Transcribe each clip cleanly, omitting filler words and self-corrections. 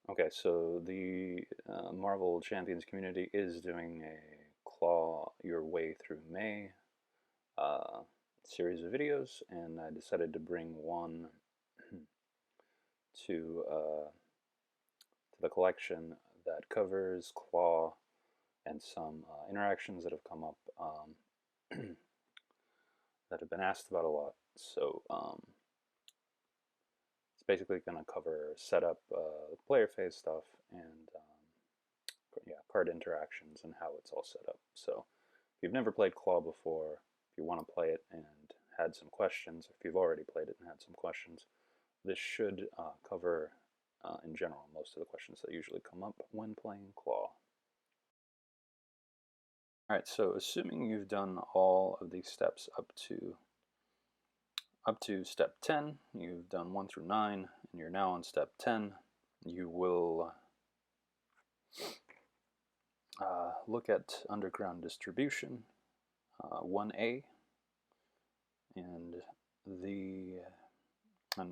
Okay, so the Marvel Champions community is doing a Claw Your Way Through May uh, series of videos, and I decided to bring one to the collection that covers Claw and some interactions that have come up that have been asked about a lot. So it's basically going to cover setup, player phase stuff, and yeah, card interactions and how it's all set up. So if you've never played Claw before, if you want to play it and had some questions, if you've already played it and had some questions, this should cover, in general, most of the questions that usually come up when playing Claw. Alright, so assuming you've done all of these steps up to step 10, you've done 1 through 9, and you're now on step 10, you will look at underground distribution 1A, and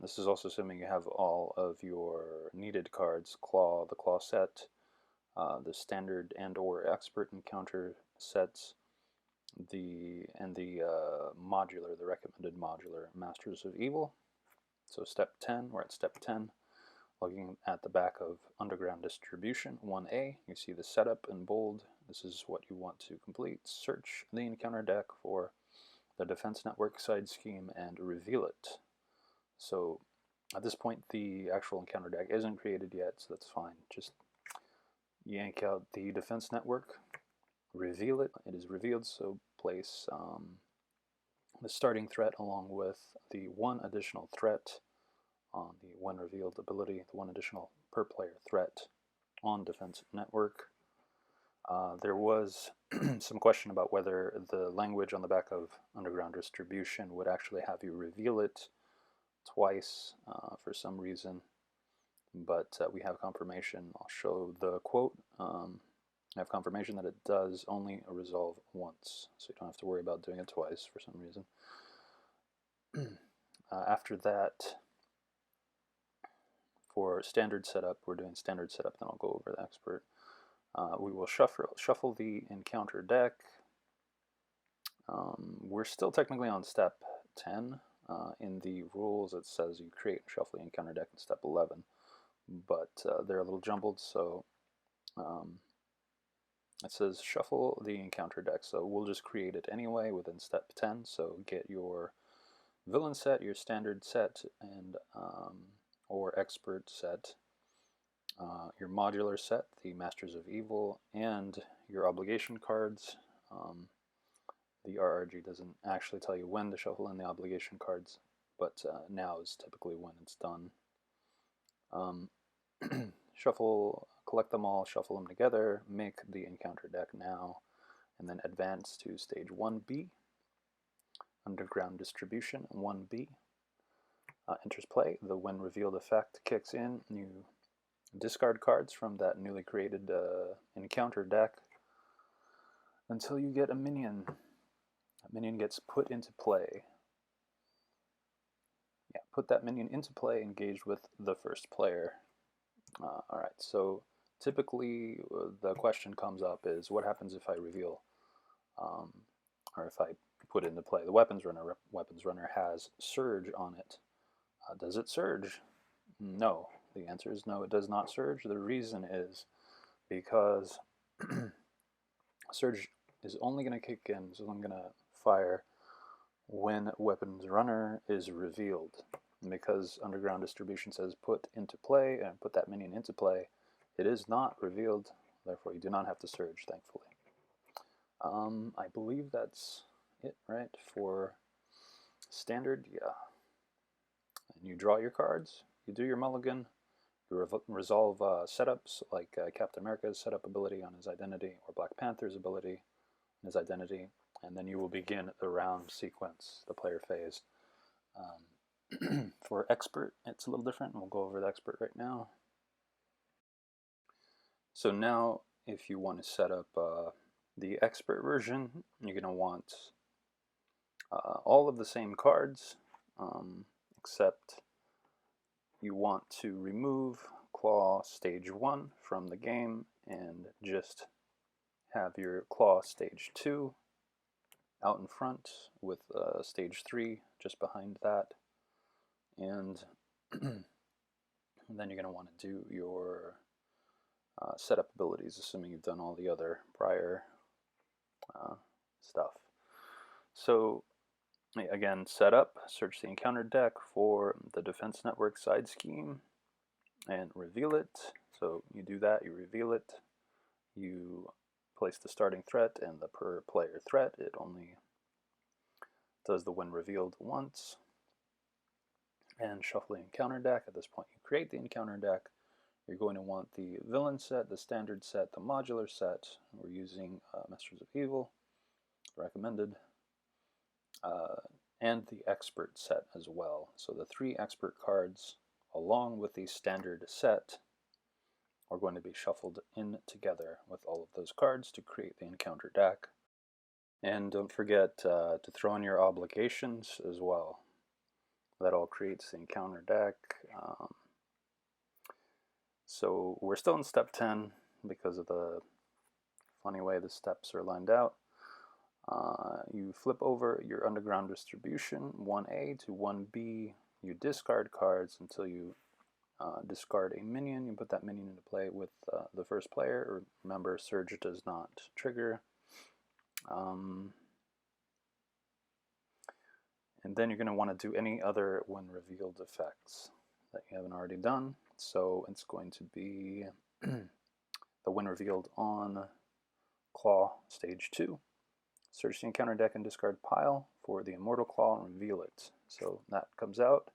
this is also assuming you have all of your needed cards: Claw, the Claw set, the standard and or expert encounter sets, the modular, the recommended modular Masters of Evil. So step 10, we're at step 10. Looking at the back of Underground Distribution 1A, you see the setup in bold. This is what you want to complete. Search the encounter deck for the defense network side scheme and reveal it. So at this point the actual encounter deck isn't created yet, so that's fine. Just yank out the defense network, reveal it. It is revealed, so place the starting threat along with the one additional threat on the when revealed ability, the one additional per player threat on defense network. There was some question about whether the language on the back of Underground Distribution would actually have you reveal it twice for some reason, but we have confirmation. I'll show the quote. I have confirmation that it does only resolve once, so you don't have to worry about doing it twice for some reason. After that, for standard setup, we're doing standard setup, then I'll go over the expert. We will shuffle the encounter deck. We're still technically on step 10. In the rules it says you create and shuffle the encounter deck in step 11, but they're a little jumbled, so it says shuffle the encounter deck, so we'll just create it anyway within step 10. So get your villain set, your standard set, and or expert set, your modular set, the Masters of Evil, and your obligation cards. The RRG doesn't actually tell you when to shuffle in the obligation cards, but now is typically when it's done. Shuffle, collect them all, shuffle them together, make the encounter deck now, and then advance to stage 1B, Underground Distribution 1B. Enters play. The when revealed effect kicks in. You discard cards from that newly created encounter deck until you get a minion. That minion gets put into play. Yeah, put that minion into play, engaged with the first player. Alright, so typically the question comes up is, what happens if I reveal, or if I put into play the weapons runner? Weapons runner has surge on it. Does it surge? No. The answer is no, it does not surge. The reason is because surge is only going to kick in, so I'm going to fire when weapons runner is revealed. And because Underground Distribution says put into play and put that minion into play, it is not revealed, therefore you do not have to surge, thankfully. I believe that's it, right? For standard, yeah. And you draw your cards, you do your mulligan, you resolve setups like Captain America's setup ability on his identity, or Black Panther's ability on his identity, and then you will begin the round sequence, the player phase. For expert, it's a little different, and we'll go over the expert right now. So now, if you want to set up the expert version, you're going to want all of the same cards, except you want to remove Klaw Stage 1 from the game and just have your Klaw Stage 2 out in front with Stage 3 just behind that. And then you're going to want to do your setup abilities, assuming you've done all the other prior stuff. So again, setup, search the encounter deck for the Defense Network side scheme and reveal it. So you do that, you reveal it, you place the starting threat and the per player threat. It only does the when revealed once. And shuffle the encounter deck. At this point you create the encounter deck. You're going to want the villain set, the standard set, the modular set. We're using Masters of Evil, recommended, and the expert set as well. So the 3 expert cards along with the standard set are going to be shuffled in together with all of those cards to create the encounter deck. And don't forget to throw in your obligations as well. That all creates the encounter deck. So we're still in step 10 because of the funny way the steps are lined out. You flip over your underground distribution 1A to 1B. You discard cards until you discard a minion. You put that minion into play with the first player. Remember, Surge does not trigger. And then you're going to want to do any other when revealed effects that you haven't already done. So it's going to be the when revealed on Klaw Stage 2. Search the encounter deck and discard pile for the Immortal Klaw and reveal it. So that comes out.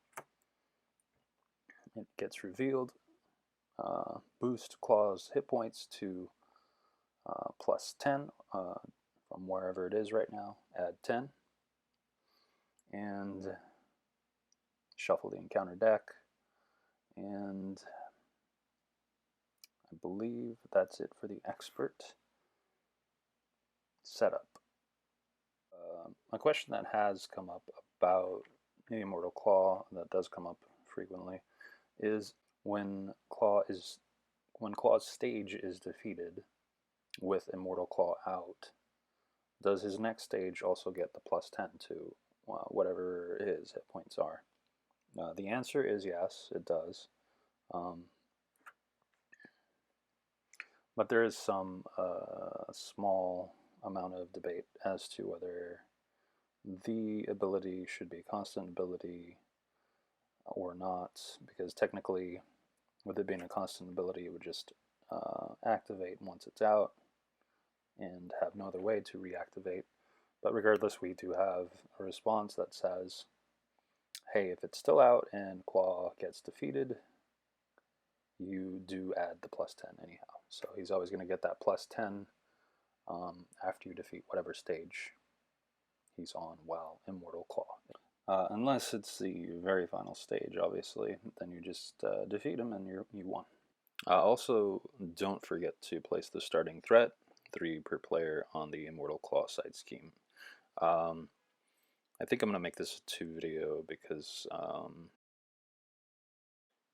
It gets revealed. Boost Klaw's hit points to plus 10 from wherever it is right now. Add 10. And shuffle the encounter deck. And I believe that's it for the expert setup. A question that has come up about the Immortal Klaw, that does come up frequently, is when Klaw's stage is defeated with Immortal Klaw out, does his next stage also get the plus 10 to whatever his hit points are? The answer is yes, it does. But there is some small amount of debate as to whether the ability should be a constant ability or not, because technically, with it being a constant ability, it would just activate once it's out and have no other way to reactivate. But regardless, we do have a response that says, hey, if it's still out and Klaw gets defeated, you do add the plus 10 anyhow. So he's always going to get that plus 10 after you defeat whatever stage he's on while Immortal Klaw. Unless it's the very final stage, obviously, then you just defeat him and you won. Also, don't forget to place the starting threat, 3 per player, on the Immortal Klaw side scheme. I think I'm going to make this a 2 video because,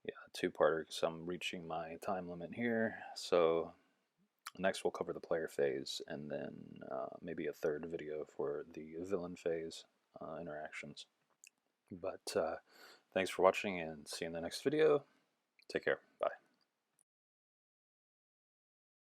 yeah, 2-parter because I'm reaching my time limit here. So next we'll cover the player phase and then maybe a 3rd video for the villain phase interactions. But thanks for watching and see you in the next video. Take care. Bye.